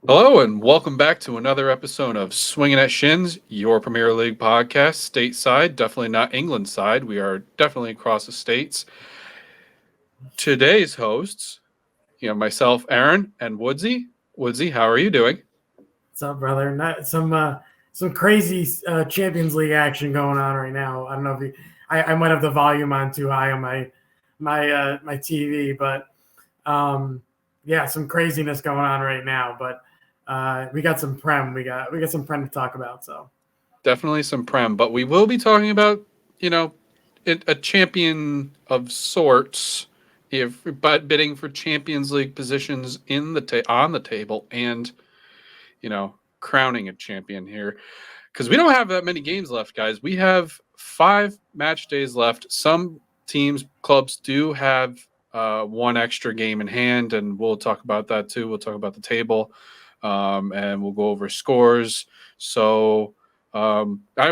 Hello and welcome back to another episode of Swinging at Shins, your Premier League podcast, stateside, definitely not England side. We are definitely across the states. Today's hosts, myself, Aaron, and Woodsy. Woodsy, how are you doing? What's up, brother? Not some crazy Champions League action going on right now. I don't know if I might have the volume on too high on my TV, but yeah, some craziness going on right now. But we got some prem. We got some prem to talk about. So Definitely some prem, but we will be talking about a champion of sorts, if but bidding for Champions League positions on the table, and crowning a champion here. Because we don't have that many games left, guys. We have 5 match days left. Some clubs do have one extra game in hand, and we'll talk about that too. We'll talk about the table, and we'll go over scores. So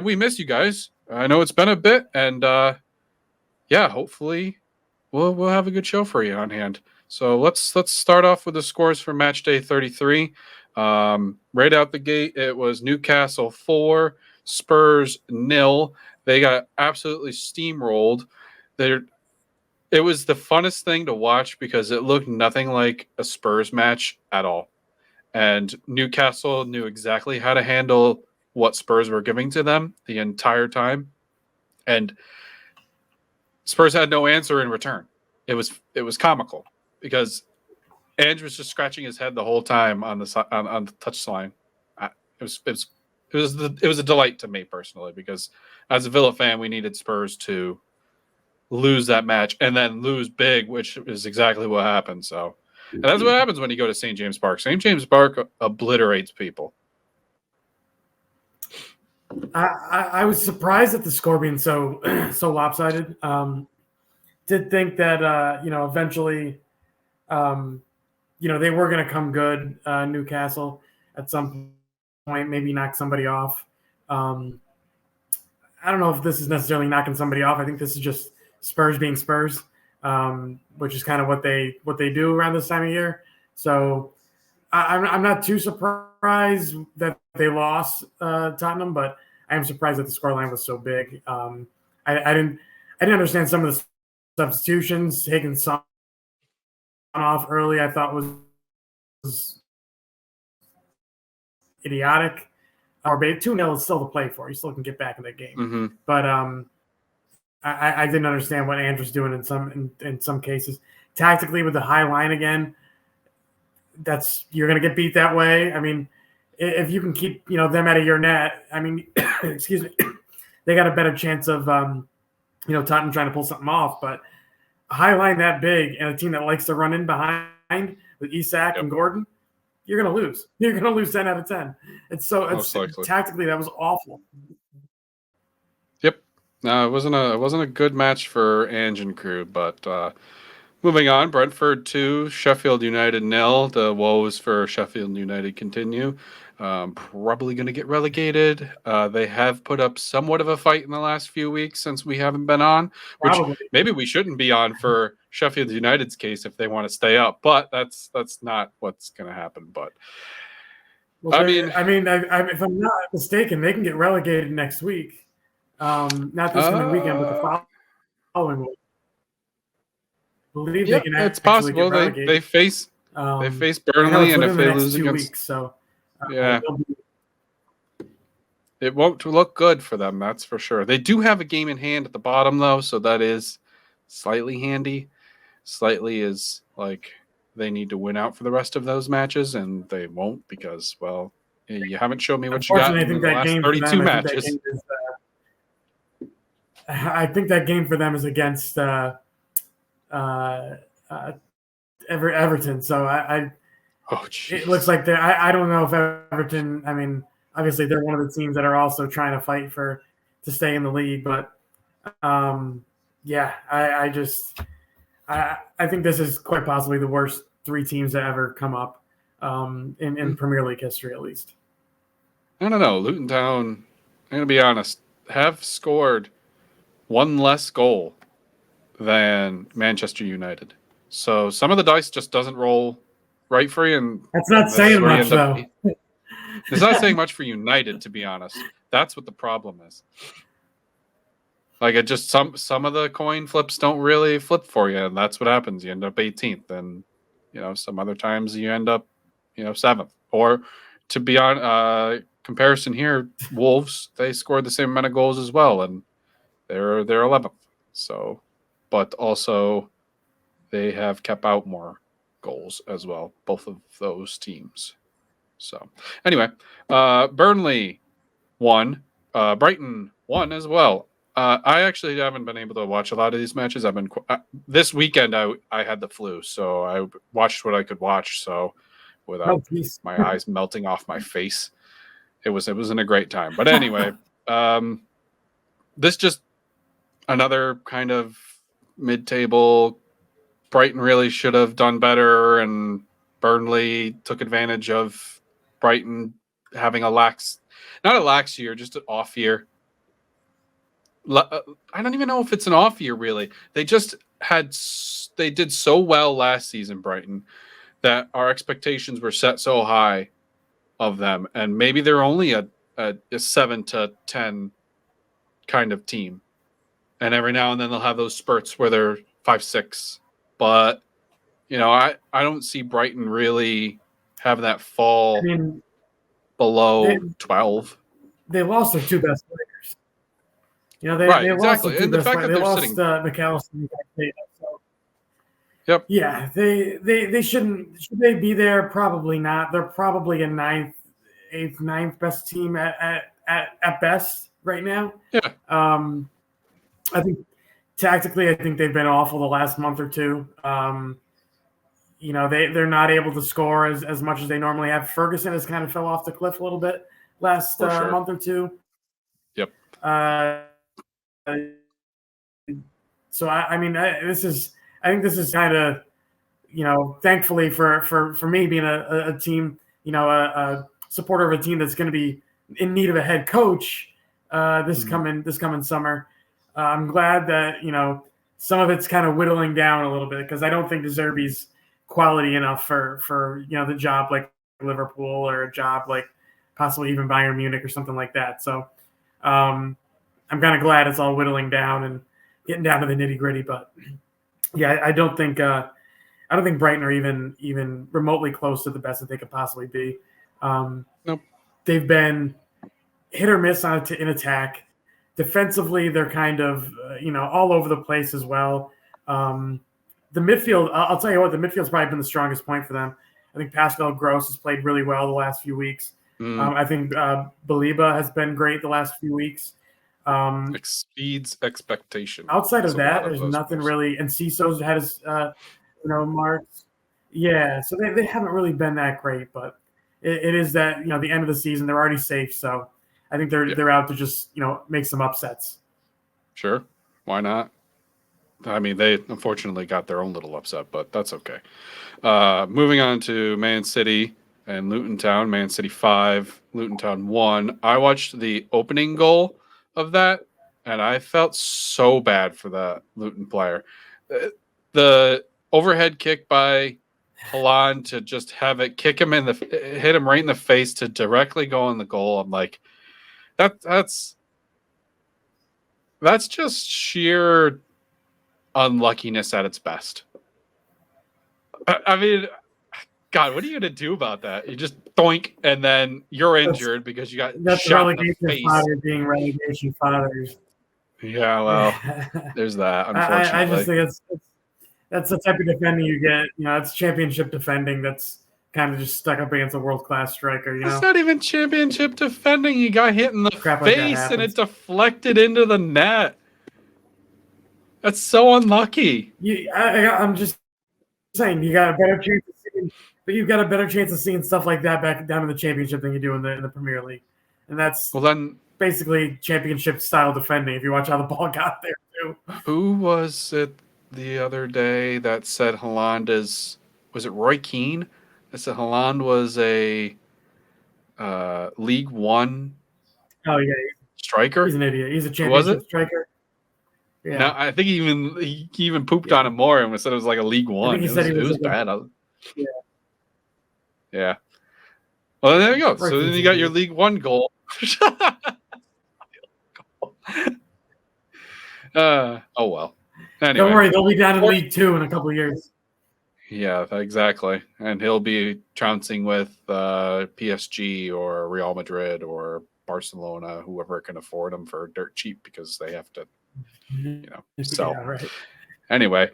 we miss you guys. I know it's been a bit, and hopefully we'll have a good show for you on hand. So let's start off with the scores for match day 33. Right out the gate, it was Newcastle 4, Spurs 0. They got absolutely steamrolled. It was the funnest thing to watch because it looked nothing like a Spurs match at all. And Newcastle knew exactly how to handle what Spurs were giving to them the entire time. And Spurs had no answer in return. It was comical because Ange was just scratching his head the whole time on the touchline. It was a delight to me personally because as a Villa fan, we needed Spurs to lose that match and then lose big, which is exactly what happened. So, and that's what happens when you go to St. James Park. St. James Park obliterates people. I was surprised at the score being so lopsided. Did think that eventually they were going to come good, Newcastle, at some point, maybe knock somebody off. I don't know if this is necessarily knocking somebody off. I think this is just Spurs being Spurs, which is kind of what they do around this time of year. So I'm not too surprised that they lost Tottenham, but I am surprised that the scoreline was so big. I didn't understand some of the substitutions. Higgins off early, I thought was idiotic. Or 2-0 is still to play for. You still can get back in that game. Mm-hmm. But I didn't understand what Andrew's doing in some cases. Tactically with the high line again, you're going to get beat that way. I mean, if you can keep them out of your net, I mean, excuse me, they got a better chance of Tottenham trying to pull something off. But a high line that big and a team that likes to run in behind with Isak and Gordon, you're going to lose. You're going to lose 10 out of 10. It's tactically that was awful. Yep. No, it wasn't a good match for Ange and crew, but moving on, Brentford 2, Sheffield United 0. The woes for Sheffield United continue. Probably going to get relegated. They have put up somewhat of a fight in the last few weeks since we haven't been on, which maybe we shouldn't be on for Sheffield United's case if they want to stay up, but that's not what's going to happen. But well, if I'm not mistaken, they can get relegated next week. Not this coming weekend, but the following week. I believe they can it's possible. They face Burnley, and if they lose against weeks, so it won't look good for them. That's for sure. They do have a game in hand at the bottom though, so that is slightly handy. Slightly is like they need to win out for the rest of those matches, and they won't because you haven't shown me what you got in the last 32 matches. I think that game for them is against Everton. So it looks like I don't know if Everton. I mean, obviously they're one of the teams that are also trying to fight to stay in the league. But I think this is quite possibly the worst 3 teams that ever come up in Premier League history, at least. I don't know. Luton Town, I'm gonna be honest, have scored one less goal than Manchester United. So some of the dice just doesn't roll right for you, and That's not this is saying where you much, end up. though. It's not saying much for United, to be honest. That's what the problem is. Like it just some of the coin flips don't really flip for you, and that's what happens. You end up 18th, and some other times you end up 7th. Or to be on comparison here, Wolves, they scored the same amount of goals as well, and they're 11th. So, but also they have kept out more goals as well, both of those teams. So anyway, Burnley won. Brighton won as well. I actually haven't been able to watch a lot of these matches. I've been this weekend. I had the flu, so I watched what I could watch. So without my eyes melting off my face, it wasn't a great time. But anyway, this just another kind of mid-table. Brighton really should have done better, and Burnley took advantage of Brighton having not a lax year, just an off year. I don't even know if it's an off year, really. They did so well last season, Brighton, that our expectations were set so high of them, and maybe they're only a 7 to 10 kind of team, and every now and then they'll have those spurts where they're 5-6, but I don't see Brighton really have that fall below 12. They lost their two best players. Right, they exactly. lost their two And the best fact players. that They they're lost sitting, McAllister. So. Yep. Yeah, they shouldn't. Should they be there? Probably not. They're probably a 9th, 8th, 9th best team at best right now. Yeah. I think tactically, I think they've been awful the last month or two. They're not able to score as much as they normally have. Ferguson has kind of fell off the cliff a little bit last month or two. Yep. So I think this is kind of, thankfully for me being a team, a supporter of a team that's going to be in need of a head coach this coming summer. I'm glad that some of it's kind of whittling down a little bit, because I don't think De Zerbi's quality enough for the job like Liverpool, or a job like possibly even Bayern Munich or something like that. So I'm kind of glad it's all whittling down and getting down to the nitty gritty. But yeah, I don't think Brighton are even remotely close to the best that they could possibly be. Nope. They've been hit or miss in attack. Defensively, they're kind of all over the place as well. The midfield, I'll tell you what, the midfield's probably been the strongest point for them. I think Pascal Gross has played really well the last few weeks. I think Baliba has been great the last few weeks. Exceeds expectation. Outside of that, there's nothing really. And Cisso's had his marks. Yeah, so they haven't really been that great, but it is that the end of the season, they're already safe, so I think they're out to just make some upsets. Sure, why not? I mean, they unfortunately got their own little upset, but that's okay. Moving on to Man City and Luton Town. Man City 5, Luton Town 1. I watched the opening goal of that, and I felt so bad for that Luton player. The overhead kick by Haaland to just have it hit him right in the face to directly go in the goal. I'm like, that's just sheer unluckiness at its best. I mean, God, what are you gonna do about that? You just doink, and then you're injured because you got shot in the face. Fodder being relegation fathers. Yeah, well, there's that. Unfortunately, I just think that's the type of defending you get. It's championship defending. That's kind of just stuck up against a world class striker. It's not even championship defending. You got hit in the face and it deflected into the net. That's so unlucky. I'm just saying, you got a better chance of seeing, but you've got a better chance of seeing stuff like that back down in the championship than you do in the Premier League, and that's basically championship style defending. If you watch how the ball got there too. Who was it the other day that said Haaland was it Roy Keane? That said Haaland was a League One. Oh yeah, striker. He's an idiot. He's a championship striker. Yeah. No, I think he even pooped on him more and said it was like a League One. It was bad. Yeah. Yeah. Well, there you go. Right So to then the you got your TV. League One goal. Oh well. Anyway, Don't worry, they'll be down in League Two in a couple of years. yeah, exactly. And he'll be trouncing with PSG or Real Madrid or Barcelona, whoever can afford him for dirt cheap because they have to, sell. Yeah, right. Anyway,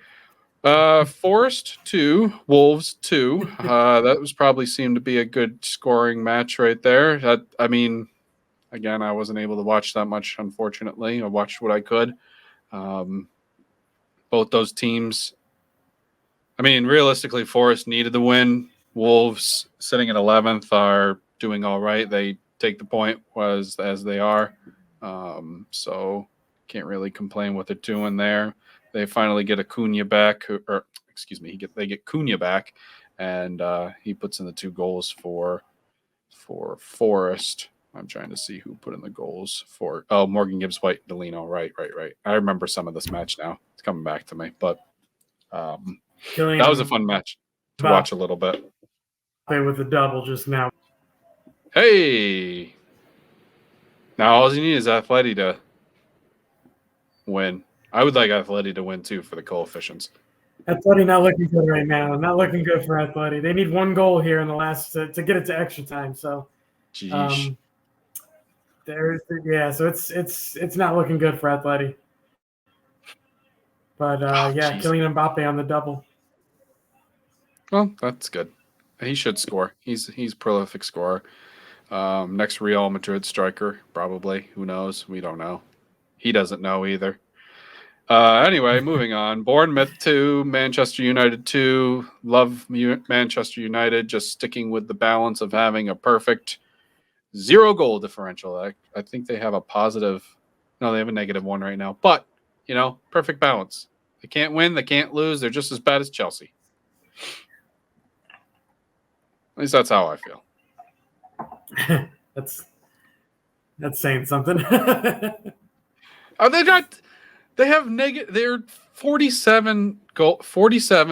Forest 2, Wolves 2. That was probably seemed to be a good scoring match right there. I mean, again, I wasn't able to watch that much, unfortunately. I watched what I could. Both those teams, I mean, realistically, Forest needed the win. Wolves, sitting at 11th, are doing all right. They take the point as they are. So can't really complain what they're doing there. They finally get Acuna back, or excuse me, they get Cunha back, and he puts in the 2 goals for Forest. I'm trying to see who put in the goals for. Oh, Morgan Gibbs White, Delino. Right. I remember some of this match now. It's coming back to me, but that was a fun match to watch a little bit. Play with the double just now. Hey, now all you need is Athletic to win. I would like Athletic to win too for the coefficients. Athletic not looking good right now. Not looking good for Athletic. They need 1 goal here in the last to get it to extra time. So, Jeez. So it's not looking good for Athletic. But Kylian Mbappe on the double. Well, that's good. He should score. He's prolific scorer. Next Real Madrid striker, probably. Who knows? We don't know. He doesn't know either. Anyway, moving on. Bournemouth 2, Manchester United 2. Love Manchester United, just sticking with the balance of having a perfect 0 goal differential. I think they have a positive. No, they have a -1 right now. But, perfect balance. They can't win. They can't lose. They're just as bad as Chelsea. At least that's how I feel. That's saying something. They have negative. They're 47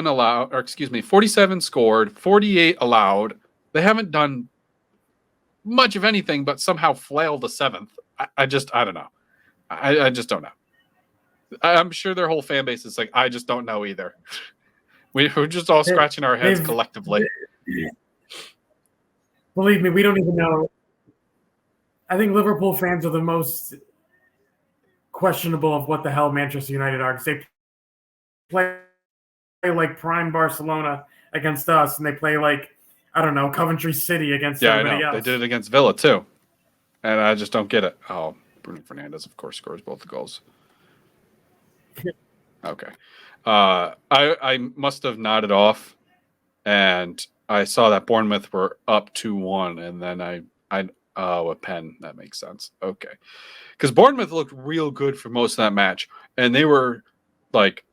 allowed, or excuse me, 47 scored, 48 allowed. They haven't done much of anything, but somehow flailed the 7th. I don't know. I just don't know. I'm sure their whole fan base is like, I just don't know either. We're just all scratching our heads collectively. Believe me, we don't even know. I think Liverpool fans are the most questionable of what the hell Manchester United are. Because they play like prime Barcelona against us, and they play like, I don't know, Coventry City against everybody else. They did it against Villa too, and I just don't get it. Oh, Bruno Fernandes, of course, scores both the goals. Okay, I must have nodded off, and I saw that Bournemouth were up 2-1, and then a pen. That makes sense. Okay, because Bournemouth looked real good for most of that match, and they were like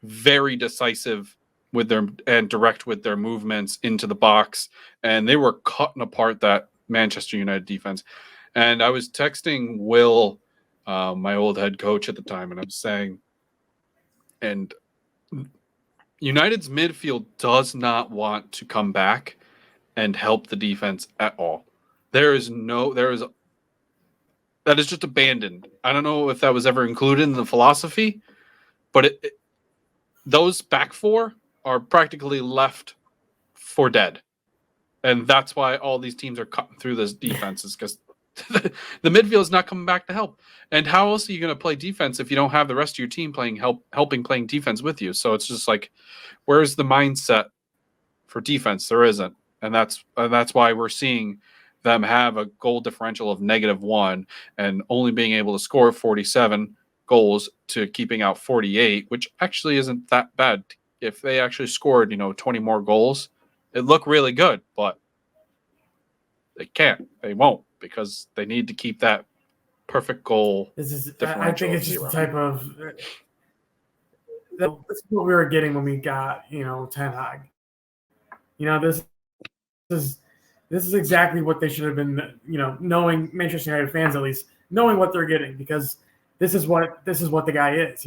very decisive with and direct with their movements into the box, and they were cutting apart that Manchester United defense. And I was texting Will, my old head coach at the time, and I'm saying, and United's midfield does not want to come back and help the defense at all. That is just abandoned. I don't know if that was ever included in the philosophy, but those back 4 are practically left for dead. And that's why all these teams are cutting through this defense, is because the midfield is not coming back to help. And how else are you going to play defense if you don't have the rest of your team helping playing defense with you? So it's just like, where's the mindset for defense? There isn't. And that's why we're seeing them have a goal differential of -1 and only being able to score 47 goals to keeping out 48, which actually isn't that bad. If they actually scored, 20 more goals, it'd look really good, but they can't. They won't, because they need to keep that perfect goal differential. I think it's just the type of. This is what we were getting when we got, Ten Hag. This is exactly what they should have been, knowing, Manchester United fans at least, knowing what they're getting, because this is what the guy is.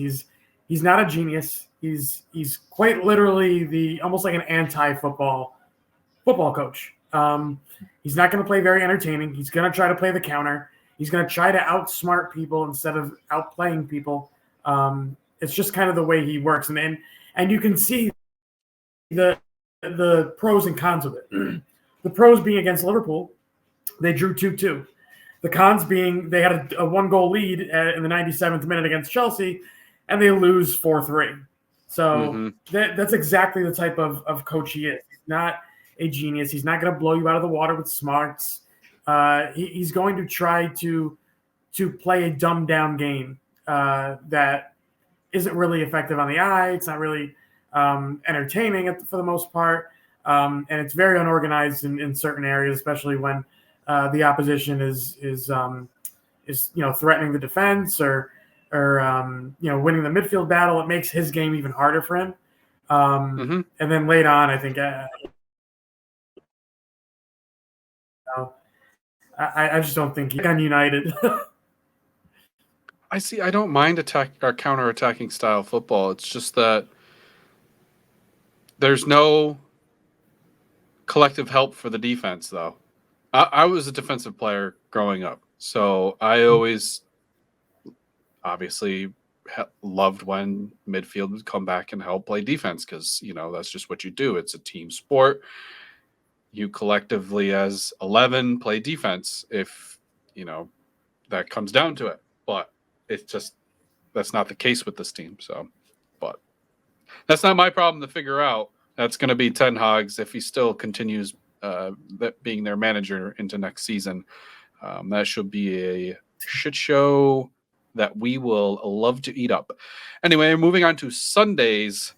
He's not a genius. He's quite literally almost like an anti-football coach. He's not going to play very entertaining. He's going to try to play the counter. He's going to try to outsmart people instead of outplaying people. It's just kind of the way he works, and you can see the pros and cons of it. The pros being against Liverpool, they drew 2-2. The cons being they had a one-goal lead in the 97th minute against Chelsea, and they lose 4-3. So that's exactly the type of coach he is. He's not a genius. He's not going to blow you out of the water with smarts. He's going to try to play a dumbed-down game that isn't really effective on the eye. It's not really entertaining for the most part, and it's very unorganized in certain areas, especially when the opposition is threatening the defense or winning the midfield battle. It makes his game even harder for him. And then late on, I think I just don't think he's on United. I don't mind counter-attacking style football. It's just that there's no collective help for the defense, though. I was a defensive player growing up, so I always obviously loved when midfield would come back and help play defense because, that's just what you do. It's a team sport. You collectively as 11 play defense if, that comes down to it. But it's just that's not the case with this team. So, but that's not my problem to figure out. That's going to be Ten Hag's if he still continues being their manager into next season. That should be a shit show that we will love to eat up. Anyway, moving on to Sunday's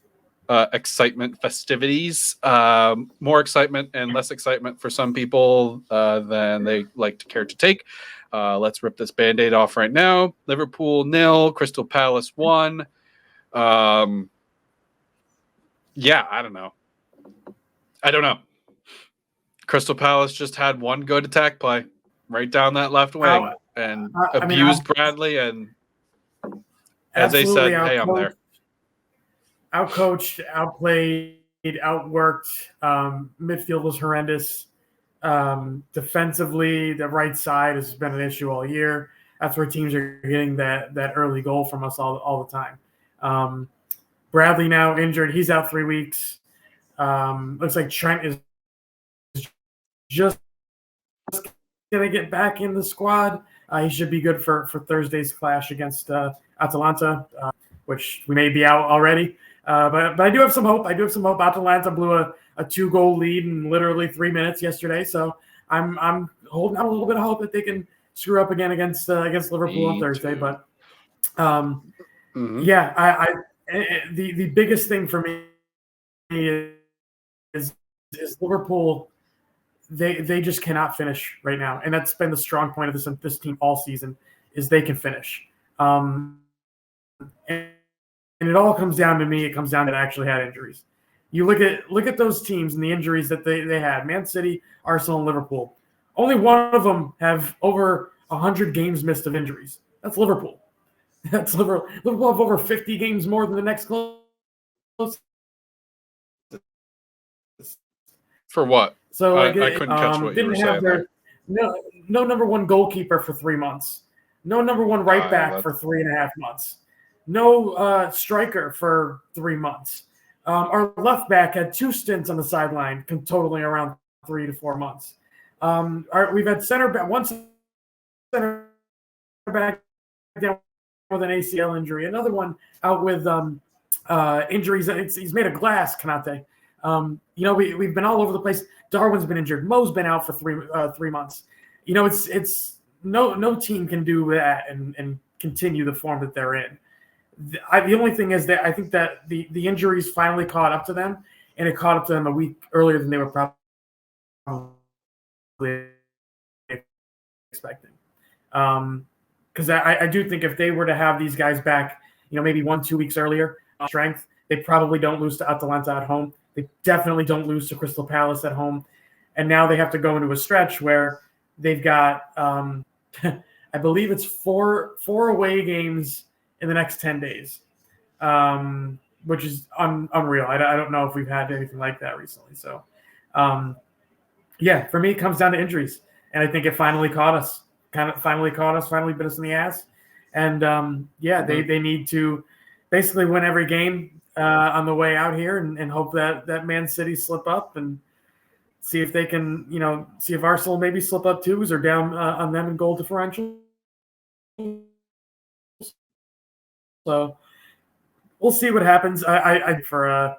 excitement festivities. More excitement and less excitement for some people than they like to care to take. Let's rip this Band-Aid off right now. Liverpool 0, Crystal Palace 1. Yeah, I don't know. Crystal Palace just had one good attack play right down that left wing and abused Bradley. And as they said, hey, I'm there. Outcoached, outplayed, outworked. Midfield was horrendous. Defensively, the right side has been an issue all year. That's where teams are getting that early goal from us all the time. Bradley now injured. He's out 3 weeks. Looks like Trent is just going to get back in the squad. He should be good for Thursday's clash against Atalanta, which we may be out already. But I do have some hope. Atalanta blew a 2-goal lead in literally 3 minutes yesterday. So I'm holding out a little bit of hope that they can screw up again against Liverpool on Thursday. But yeah, the biggest thing for me is Liverpool. They just cannot finish right now, and that's been the strong point of this team all season is they can finish. And it all comes down to me. It comes down to actually had injuries. You look at those teams and the injuries that they had. Man City, Arsenal, and Liverpool. Only one of them have over 100 games missed of injuries. That's Liverpool. That's Liverpool. Liverpool have over 50 games more than the next closest. For what? So I couldn't catch what you were saying. No number one goalkeeper for 3 months. No number one right back for 3.5 months. No striker for 3 months. Our left back had 2 stints on the sideline, totaling around 3 to 4 months. We've had one center back down with an ACL injury, another one out with injuries. He's made of glass, Kanate. We've been all over the place. Darwin's been injured. Mo's been out for 3 months. It's no team can do that and continue the form that they're in. The only thing is that I think that the injuries finally caught up to them, and it caught up to them a week earlier than they were probably expecting. Because I do think if they were to have these guys back, maybe 1-2 weeks earlier, strength, they probably don't lose to Atalanta at home. They definitely don't lose to Crystal Palace at home. And now they have to go into a stretch where they've got, I believe it's four away games in the next 10 days, which is unreal. I don't know if we've had anything like that recently. So Yeah, for me, it comes down to injuries, and I think it finally caught us. Finally bit us in the ass. And yeah, Mm-hmm. they need to basically win every game on the way out here, and hope that Man City slip up, and see if they can, see if Arsenal maybe slip up too, because they're down on them in goal differential. So we'll see what happens. I for a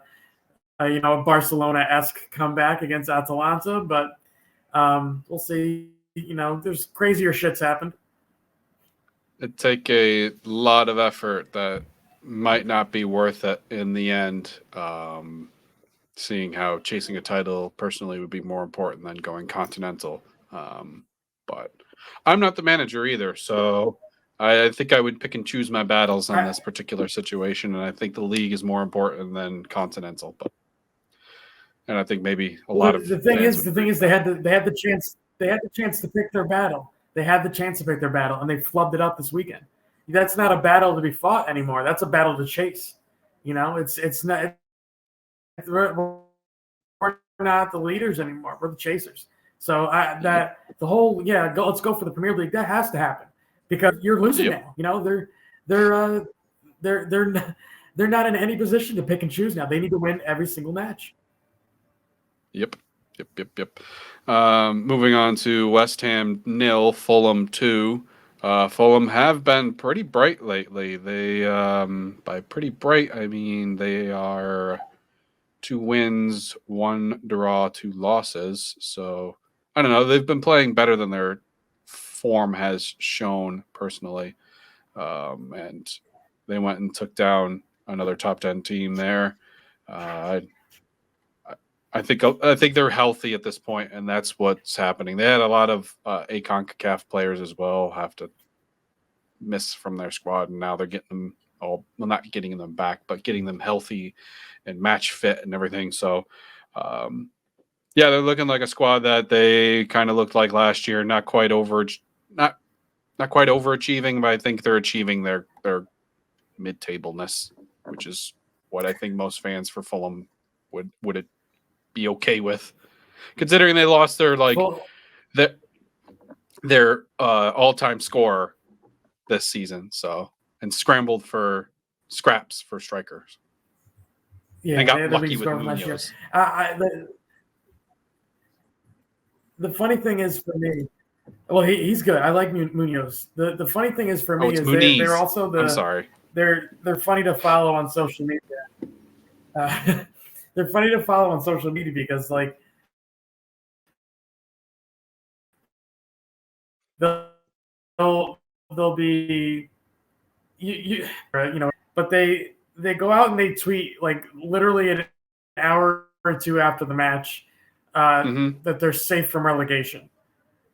Barcelona-esque comeback against Atalanta, but we'll see. There's crazier shits happened. It'd take a lot of effort that might not be worth it in the end. Seeing how chasing a title personally would be more important than going continental. But I'm not the manager either, so I think I would pick and choose my battles on I, this particular situation, and I think the league is more important than continental. But and I think maybe a well, lot of the thing fans is, would agree with they had the chance. They had the chance to pick their battle. They had the chance to pick their battle, and they flubbed it up this weekend. That's not a battle to be fought anymore. That's a battle to chase. It's not. We're not the leaders anymore. We're the chasers. So that. that the whole let's go for the Premier League. That has to happen because you're losing Yep. now. They're uh, they're not in any position to pick and choose now. They need to win every single match. Yep. Yep. Moving on to West Ham 0, Fulham 2. Fulham have been pretty bright lately. They, by pretty bright, I mean they are 2 wins, 1 draw, 2 losses. So I don't know. They've been playing better than their form has shown personally. And they went and took down another top 10 team there. Uh, I think they're healthy at this point, and that's what's happening. They had a lot of CONCACAF players as well have to miss from their squad, and now they're getting them all. Well, not getting them back, but getting them healthy and match fit and everything. So, yeah, they're looking like a squad that they kind of looked like last year. Not not quite overachieving, but I think they're achieving their mid tableness, which is what I think most fans for Fulham would be okay with, considering they lost Full, their their all time scorer this season, so and scrambled for scraps for strikers and yeah, they got had the lucky league with score from last year. Munoz. The funny thing is for me, well, he's good. I like Munoz. The funny thing is for Oh, me it's is they're Muniz. also I'm sorry. they're funny to follow on social media. They're funny to follow on social media because like they'll they'll be but they go out and they tweet like literally an hour or two after the match Mm-hmm. that they're safe from relegation.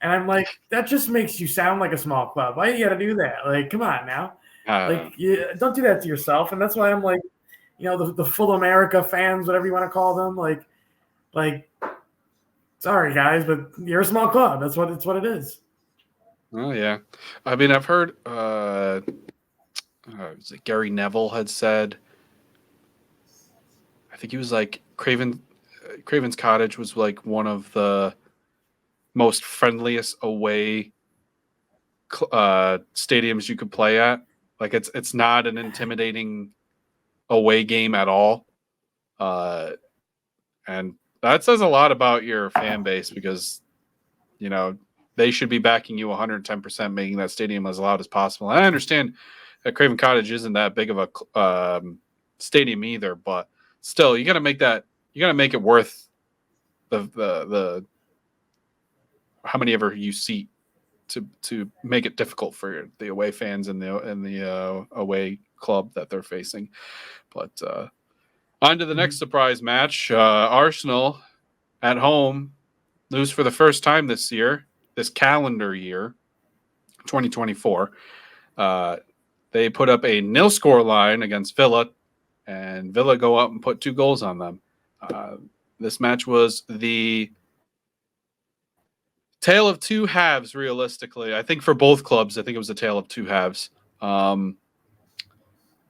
And I'm like, that just makes you sound like a small club. Why you got to do that? Like, come on now. Uh, Like, don't do that to yourself. And that's why I'm like, the full America fans, whatever you want to call them, like, sorry guys, but you're a small club. That's what it is. oh yeah, I mean I've heard was it Gary Neville had said. I think he was like Craven's Cottage was like one of the most friendliest away stadiums you could play at. Like it's not an intimidating away game at all, uh, and that says a lot about your fan base because you know they should be backing you 110%, making that stadium as loud as possible. And I understand that Craven Cottage isn't that big of a stadium either, but still, you got to make it worth the how many ever you seat to make it difficult for the away fans and the away club that they're facing. But on to the next surprise match. Arsenal at home lose for the first time this calendar year, 2024. They put up a nil score line against Villa, and Villa go up and put 2 goals on them. This match was the tale of two halves, realistically. I think for both clubs, I think it was a tale of two halves.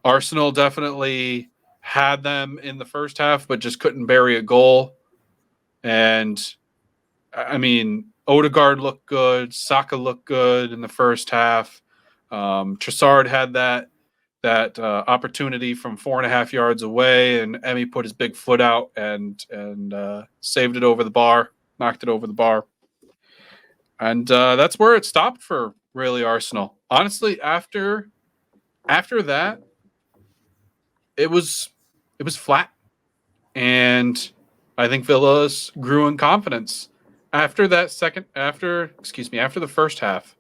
Arsenal definitely had them in the first half, but just couldn't bury a goal. And I mean, Odegaard looked good. Saka looked good in the first half. Trossard had that opportunity from 4.5 yards away, and Emmy put his big foot out and saved it over the bar, knocked it over the bar, and that's where it stopped for really Arsenal. Honestly, after that, it was flat, and I think Villa's grew in confidence after after the first half,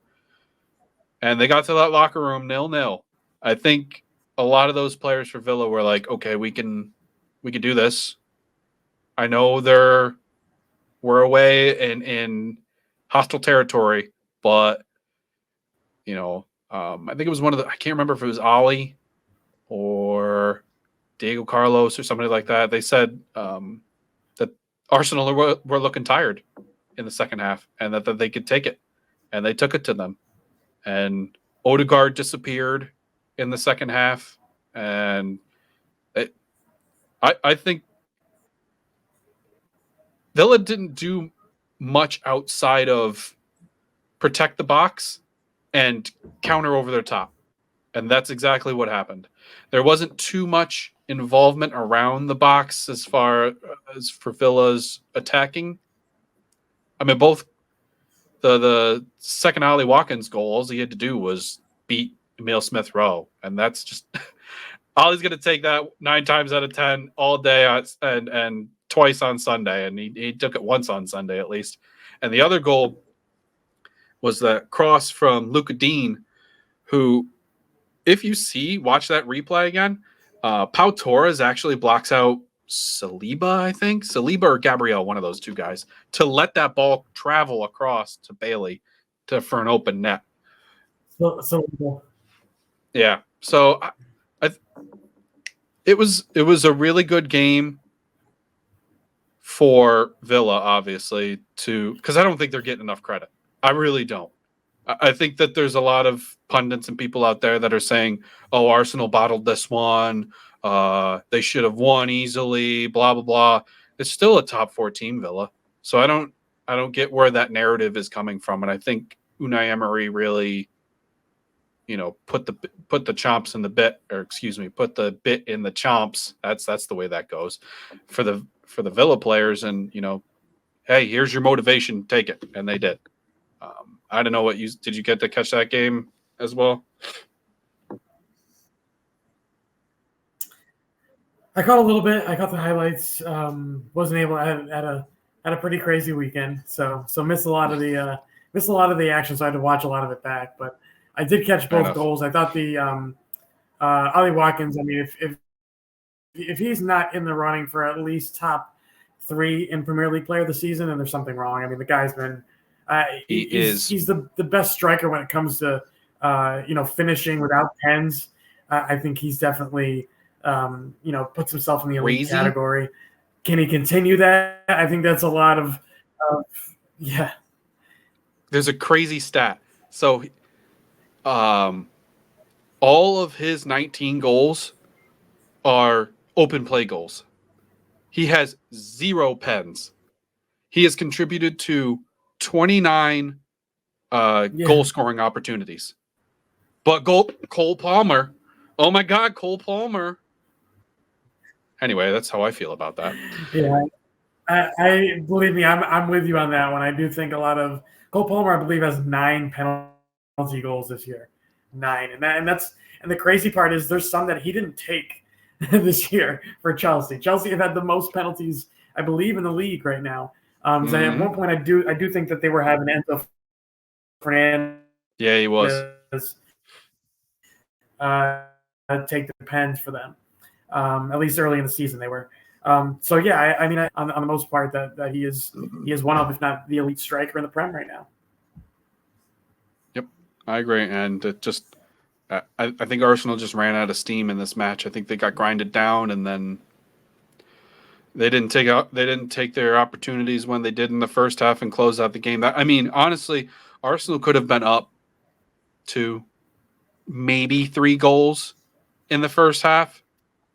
and they got to that locker room 0-0. I think a lot of those players for Villa were like, okay, we can do this. I know we're away in hostile territory, but I think it was I can't remember if it was Ollie or Diego Carlos or somebody like that. They said that Arsenal were looking tired in the second half, and that they could take it, and they took it to them. And Odegaard disappeared in the second half, and I think Villa didn't do much outside of protect the box and counter over their top. And that's exactly what happened. There wasn't too much involvement around the box as far as for Villa's attacking. I mean, both the second Ollie Watkins goal, all he had to do was beat Emile Smith Rowe. And that's just Ollie's going to take that 9 times out of 10 all day and twice on Sunday. And he took it once on Sunday at least. And the other goal was the cross from Luka Dean, who, if you watch that replay again, Pau Torres actually blocks out Saliba, I think. Saliba or Gabriel, one of those two guys, to let that ball travel across to Bailey for an open net. Yeah. So it was a really good game for Villa, obviously, because I don't think they're getting enough credit. I really don't. I think that there's a lot of pundits and people out there that are saying, "Oh, Arsenal bottled this one. They should have won easily." Blah blah blah. It's still a top 4 team, Villa. So I don't get where that narrative is coming from, and I think Unai Emery really, put the chomps in the bit, or excuse me, put the bit in the chomps. That's the way that goes for the Villa players, and hey, here's your motivation, take it, and they did. I don't know did you get to catch that game as well? I caught a little bit. I caught the highlights. Wasn't able. I had a pretty crazy weekend, so missed a lot of the action. So I had to watch a lot of it back. But I did catch both goals. I thought the Ollie Watkins. I mean, if he's not in the running for at least top 3 in Premier League Player of the Season, then there's something wrong. I mean, the guy's been. He's the best striker when it comes to finishing without pens. I think he's definitely puts himself in the elite category. Can he continue that? I think that's a lot of yeah. There's a crazy stat. So all of his 19 goals are open play goals. He has 0 pens. He has contributed to 29 goal scoring opportunities. But Cole Palmer, oh my God, Cole Palmer. Anyway, that's how I feel about that. Yeah, I believe me, I'm with you on that one. I do think a lot of Cole Palmer, I believe, has 9 penalty goals this year, 9, and the crazy part is there's some that he didn't take this year for Chelsea. Chelsea have had the most penalties, I believe, in the league right now. At one point, I do think that they were having Enzo Fernandez. Yeah, he was. Take the pens for them. At least early in the season they were. So yeah, I mean, on the most part, that he is one of, if not the elite striker in the Prem right now. Yep, I agree, and it just I think Arsenal just ran out of steam in this match. I think they got grinded down, and then they didn't take their opportunities when they did in the first half and close out the game. I mean, honestly, Arsenal could have been up 2, maybe 3 goals in the first half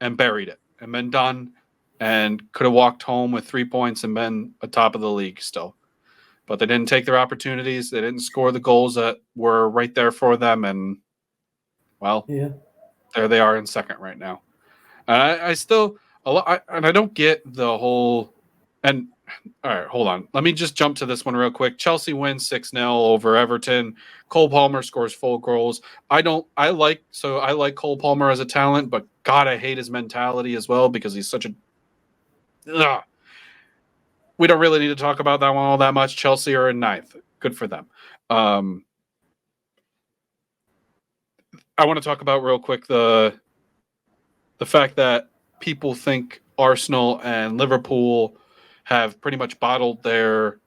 and buried it and been done, and could have walked home with 3 points and been atop of the league still. but they didn't take their opportunities. They didn't score the goals that were right there for them, and well, Yeah. there they are in second right now. And I still and I don't get the whole. And all right, hold on. Let me just jump to this one real quick. Chelsea wins 6-0 over Everton. Cole Palmer scores 4 goals. I like Cole Palmer as a talent, but God, I hate his mentality as well because he's such a. Ugh. We don't really need to talk about that one all that much. Chelsea are in ninth. Good for them. I want to talk about real quick the fact that people think Arsenal and Liverpool have pretty much bottled their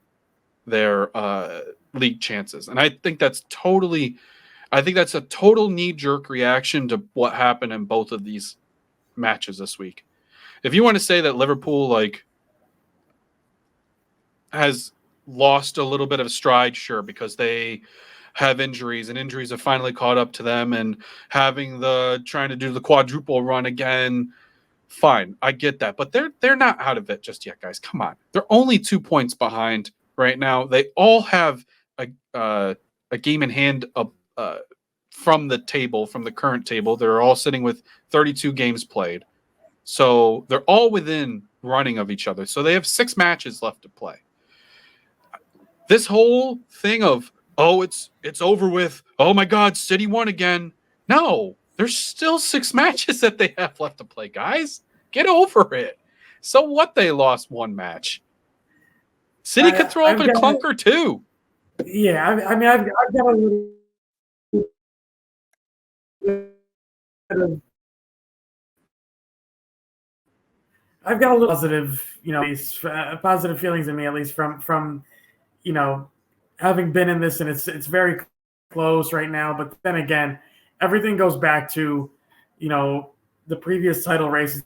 league chances, and I think that's a total knee jerk reaction to what happened in both of these matches this week. If you want to say that Liverpool has lost a little bit of stride, sure, because they have injuries and injuries have finally caught up to them, and trying to do the quadruple run again. Fine, I get that, but they're not out of it just yet, guys. Come on, they're only 2 points behind right now. They all have a game in hand from the current table. They're all sitting with 32 games played, so they're all within running of each other. So they have 6 matches left to play. This whole thing of it's over with. Oh my God, City won again. No, there's still 6 matches that they have left to play, guys. Get over it. So what? They lost 1 match. City could throw up a clunker too. Yeah, I mean, I've got a little positive, positive feelings in me, at least from having been in this, and it's very close right now. But then again, everything goes back to the previous title races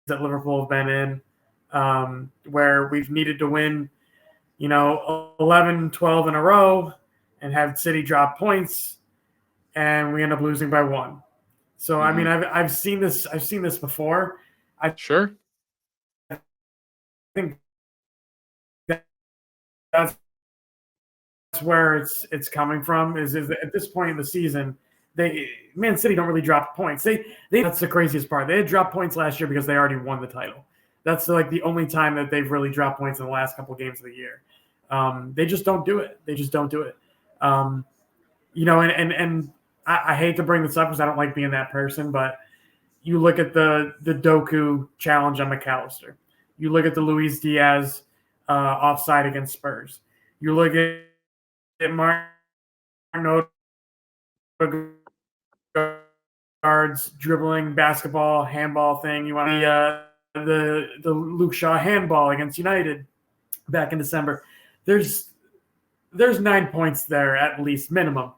that Liverpool have been in, where we've needed to win 11, 12 in a row and have City drop points, and we end up losing by 1. So I mean, I've seen this before. Sure. I think that's where it's coming from. Is at this point in the season, Man City don't really drop points. They that's the craziest part. They had dropped points last year because they already won the title. That's like the only time that they've really dropped points in the last couple of games of the year. They just don't do it. And I hate to bring this up because I don't like being that person, but you look at the Doku challenge on McAllister. You look at the Luis Diaz offside against Spurs. You look at Martin Odegaard's dribbling basketball handball thing. You want the Luke Shaw handball against United back in December. There's 9 points there at least minimum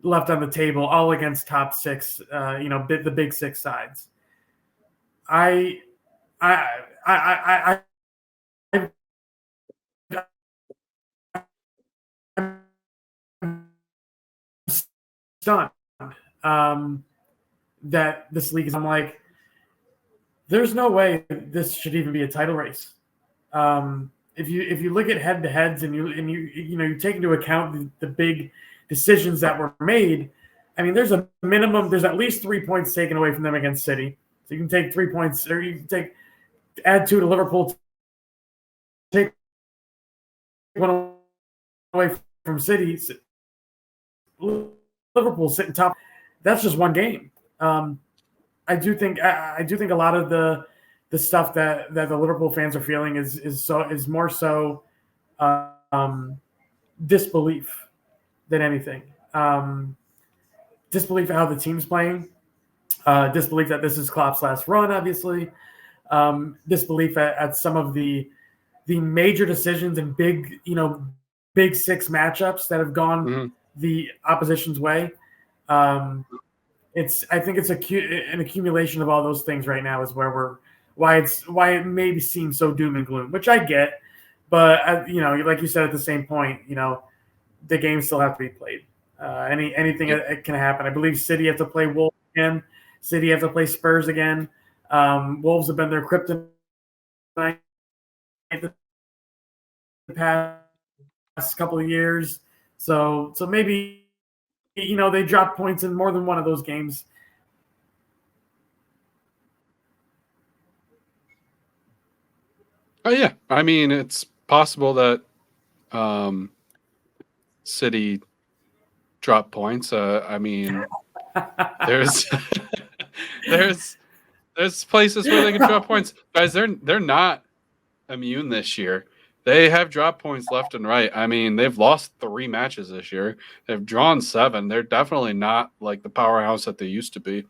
left on the table, all against top 6. The big 6 sides. I'm stunned that this league is. I'm like, there's no way this should even be a title race. If you look at head to heads and you take into account the big decisions that were made, I mean, there's at least 3 points taken away from them against City. So you can take 3 points, or you can add 2 to Liverpool, take 1 away from City. Liverpool sitting top. That's just 1 game. I do think a lot of the stuff that the Liverpool fans are feeling is more so disbelief than anything. Disbelief at how the team's playing. Disbelief that this is Klopp's last run, obviously. Disbelief at some of the major decisions and big 6 matchups that have gone the opposition's way. I think it's an accumulation of all those things right now is why it maybe seems so doom and gloom, which I get, but like you said, at the same point, the games still have to be played. Anything can happen. I believe City have to play Wolves again. City have to play Spurs again. Wolves have been their kryptonite the past couple of years. So maybe they dropped points in more than one of those games. Oh yeah, I mean it's possible that City drop points. I mean, there's there's places where they can drop points, guys. They're not immune this year. They have dropped points left and right. I mean, they've lost 3 matches this year. They've drawn 7. They're definitely not like the powerhouse that they used to be.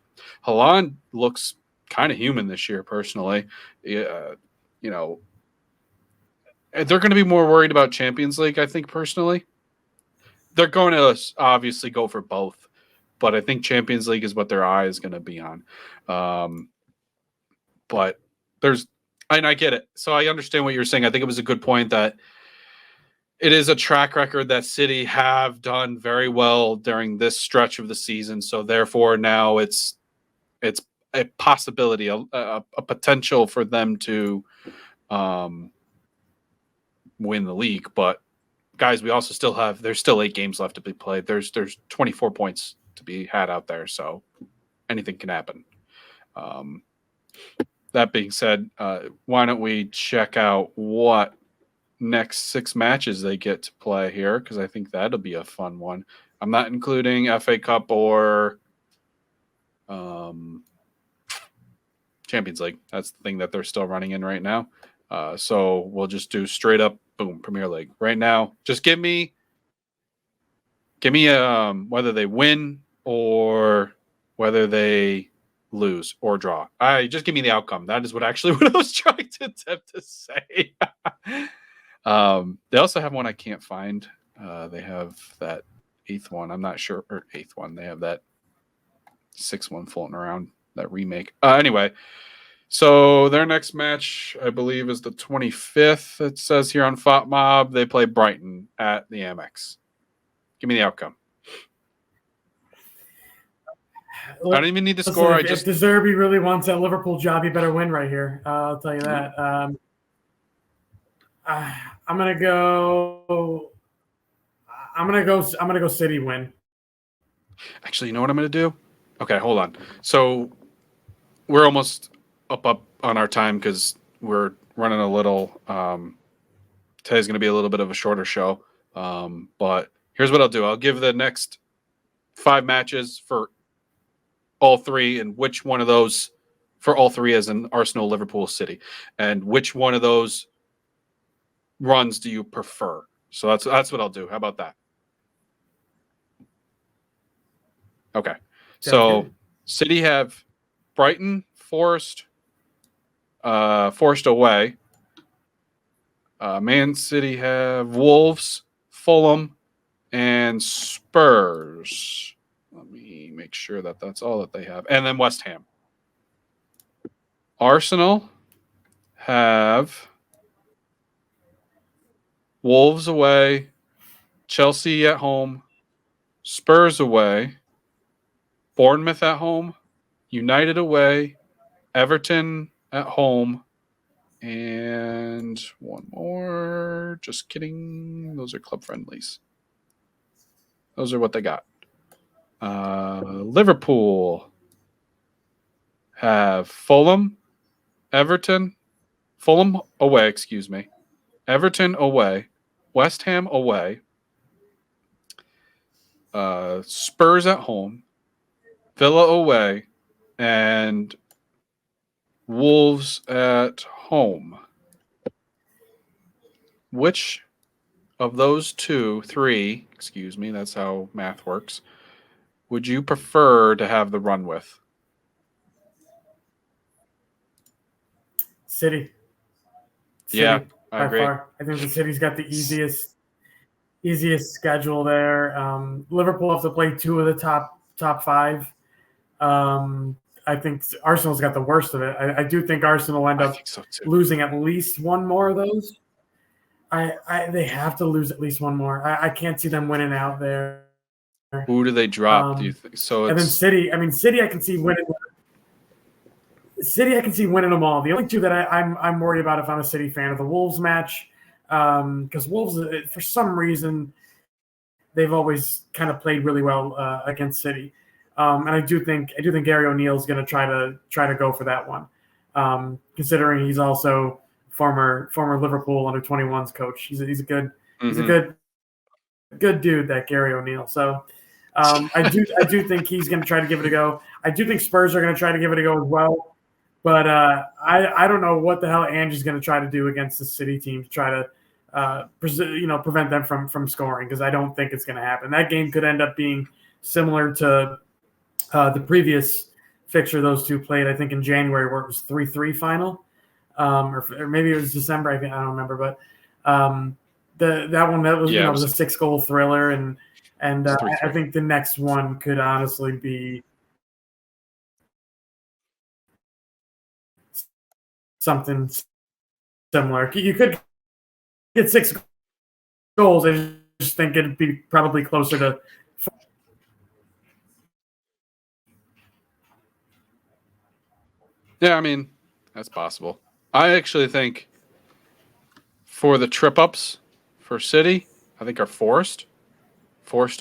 Haaland looks kind of human this year, personally. Yeah, you know, they're going to be more worried about Champions League, I think, personally. They're going to obviously go for both, but I think Champions League is what their eye is going to be on. But and I get it. So I understand what you're saying. I think it was a good point that it is a track record that City have done very well during this stretch of the season. So therefore now it's a possibility, a potential for them to win the league. But guys, we also there's still 8 games left to be played. There's 24 points to be had out there. So anything can happen. That being said, why don't we check out what next 6 matches they get to play here? Because I think that'll be a fun one. I'm not including FA Cup or Champions League. That's the thing that they're still running in right now. So we'll just do straight up, boom, Premier League. Right now, just give me whether they win or whether they lose or draw. Just give me the outcome. That is what I was trying to attempt to say. They also have one I can't find. They have that 8th one. I'm not sure, or 8th one. They have that 6th one floating around, that remake. Anyway, so their next match, I believe, is the 25th. It says here on FOTMob. They play Brighton at the Amex. Give me the outcome. I don't even need the score. If De Zerbi really wants that Liverpool job, he better win right here. I'll tell you that. I'm gonna go City win. Actually, you know what I'm gonna do? Okay, hold on. So we're almost up on our time because we're running a little. Today's gonna be a little bit of a shorter show. But here's what I'll do. I'll give the next 5 matches for all 3, and which one of those for all 3 as in Arsenal, Liverpool, City, and which one of those runs do you prefer? So that's what I'll do. How about that? Okay. So good. City have Brighton, Forest away. Man City have Wolves, Fulham, and Spurs. Let me make sure that that's all that they have. And then West Ham. Arsenal have Wolves away, Chelsea at home, Spurs away, Bournemouth at home, United away, Everton at home, and one more. Just kidding. Those are club friendlies. Those are what they got. Liverpool have Fulham away, Everton away, West Ham away, Spurs at home, Villa away, and Wolves at home. Which of those 3, that's how math works, would you prefer to have the run with? City. Yeah, I agree. Far. I think the City's got the easiest schedule there. Liverpool have to play 2 of the top 5. I think Arsenal's got the worst of it. I do think Arsenal will end up losing at least one more of those. They have to lose at least one more. I can't see them winning out there. Who do they drop? Do you think? And then City. I mean, City. I can see winning. City. I can see winning them all. The only 2 that I'm worried about if I'm a City fan are the Wolves match because Wolves, for some reason, they've always kind of played really well against City, and I do think Gary O'Neill's going to try to go for that one, considering he's also former Liverpool under-21s coach. He's a good good dude, that Gary O'Neill. So I do think he's going to try to give it a go. I do think Spurs are going to try to give it a go as well. But I don't know what the hell Angie's going to try to do against the City team to try to prevent them from scoring, because I don't think it's going to happen. That game could end up being similar to the previous fixture those two played, I think in January, where it was 3-3 final, or maybe it was December. I don't remember, but that one was was a 6-goal thriller, and I think the next one could honestly be something similar. You could get 6 goals. I just think it'd be probably closer to 4. Yeah, I mean, that's possible. I actually think for the trip-ups for City, I think are forced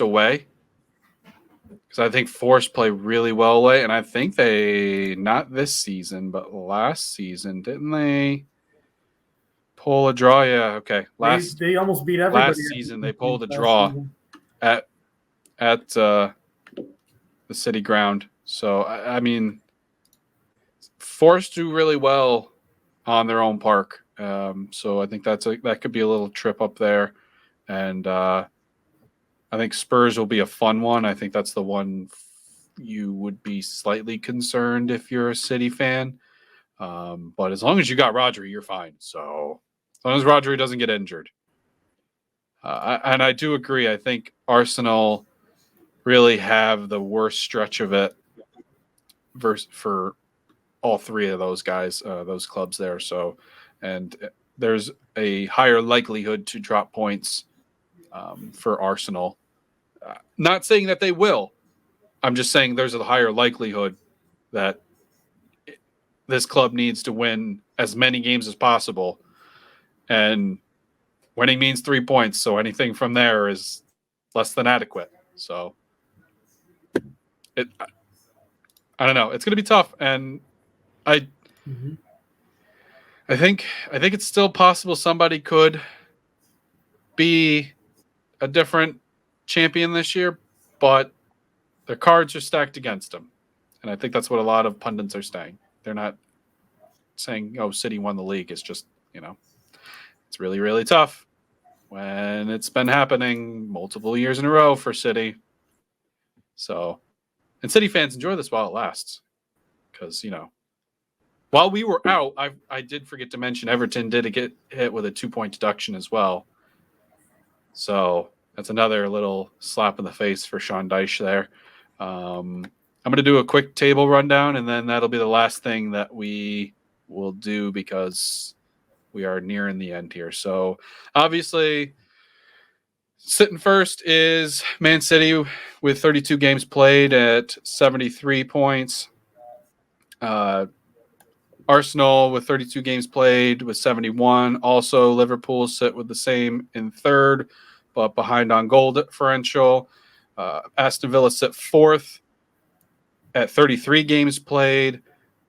away. Because I think Forest play really well away, and I think they, not this season, but last season, didn't they pull a draw? Yeah, okay. They almost beat everybody. Last season, they pulled a draw at the City ground. So, I mean, Forest do really well on their own park. So I think that could be a little trip up there. And I think Spurs will be a fun one. I think that's the one you would be slightly concerned if you're a City fan. But as long as you got Rodri, you're fine. So as long as Rodri doesn't get injured. And I do agree. I think Arsenal really have the worst stretch of it for all three of those guys, those clubs there. So, and there's a higher likelihood to drop points for Arsenal. Not saying that they will. I'm just saying there's a higher likelihood that this club needs to win as many games as possible. And winning means 3 points. So anything from there is less than adequate. So I don't know. It's going to be tough. And I think it's still possible somebody could be a different champion this year, but their cards are stacked against them. And I think that's what a lot of pundits are saying. They're not saying, oh, City won the league. It's just, it's really, really tough when it's been happening multiple years in a row for City. So, and City fans enjoy this while it lasts. Because, while we were out, I did forget to mention Everton did get hit with a 2-point deduction as well. So that's another little slap in the face for Sean Dyche there. I'm going to do a quick table rundown, and then that'll be the last thing that we will do because we are nearing the end here. So obviously, sitting first is Man City with 32 games played at 73 points. Arsenal with 32 games played with 71. Also, Liverpool sit with the same in third, but behind on goal differential. Aston Villa sit fourth at 33 games played,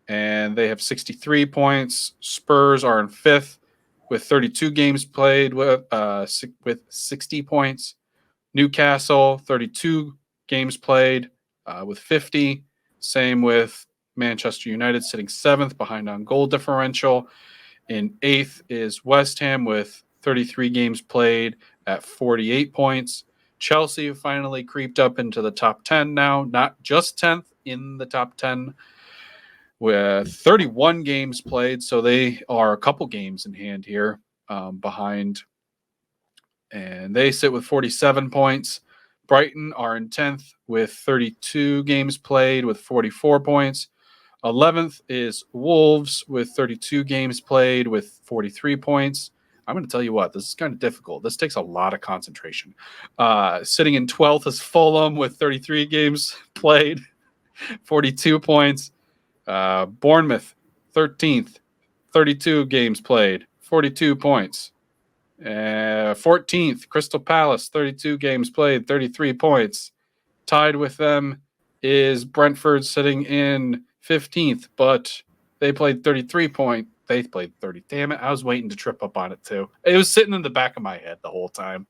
and they have 63 points. Spurs are in fifth with 32 games played with 60 points. Newcastle, 32 games played with 50. Same with Manchester United sitting seventh behind on goal differential. In eighth is West Ham with 33 games played at 48 points. Chelsea finally creeped up into the top 10 now, not just 10th in the top 10 with 31 games played. So they are a couple games in hand here behind. And they sit with 47 points. Brighton are in 10th with 32 games played with 44 points. 11th is Wolves with 32 games played with 43 points. I'm going to tell you what, this is kind of difficult. This takes a lot of concentration. Sitting in 12th is Fulham with 33 games played, 42 points. Bournemouth, 13th, 32 games played, 42 points. 14th, Crystal Palace, 32 games played, 33 points. Tied with them is Brentford sitting in 15th, but they played 33 points. They played 30. Damn it. I was waiting to trip up on it too. It was sitting in the back of my head the whole time.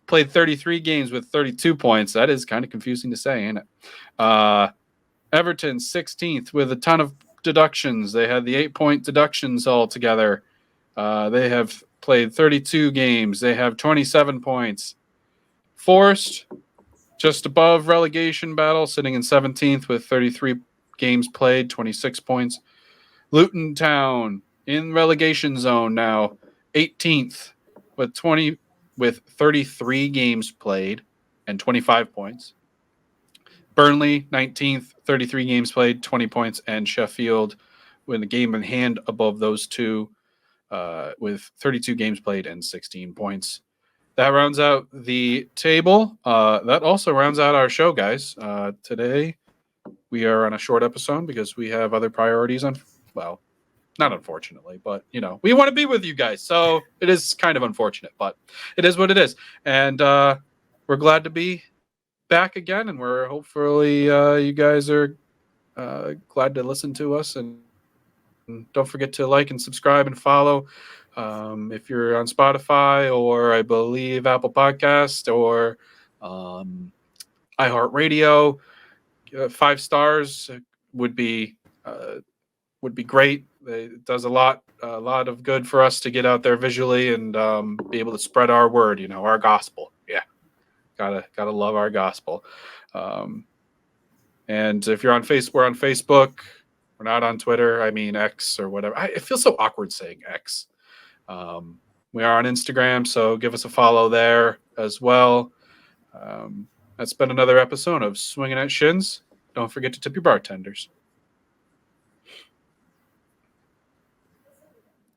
Played 33 games with 32 points. That is kind of confusing to say, ain't it? Everton 16th with a ton of deductions. They had the 8-point deductions all together. They have played 32 games. They have 27 points. Forest, just above relegation battle, sitting in 17th with 33 games played, 26 points. Luton Town in relegation zone now, 18th with 33 games played and 25 points. Burnley 19th, 33 games played, 20 points, and Sheffield with a game in hand above those two with 32 games played and 16 points. That rounds out the table. That also rounds out our show, guys. Today we are on a short episode because we have other priorities on. Well, not unfortunately, but we want to be with you guys, so it is kind of unfortunate, but it is what it is. And we're glad to be back again, and we're hopefully you guys are glad to listen to us. And don't forget to like and subscribe and follow. If you're on Spotify or I believe Apple Podcast or iHeartRadio, 5 stars would be great. It does a lot of good for us to get out there visually and be able to spread our word. Our gospel. Yeah, gotta love our gospel. And if you're on Facebook, we're on Facebook. We're not on Twitter. I mean X or whatever. It feels so awkward saying X. We are on Instagram, so give us a follow there as well. That's been another episode of Swinging at Shins. Don't forget to tip your bartenders.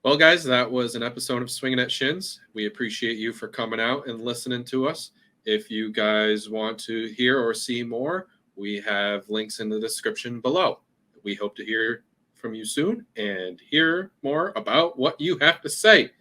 Well, guys, that was an episode of Swinging at Shins. We appreciate you for coming out and listening to us. If you guys want to hear or see more, we have links in the description below. We hope to hear from you soon and hear more about what you have to say.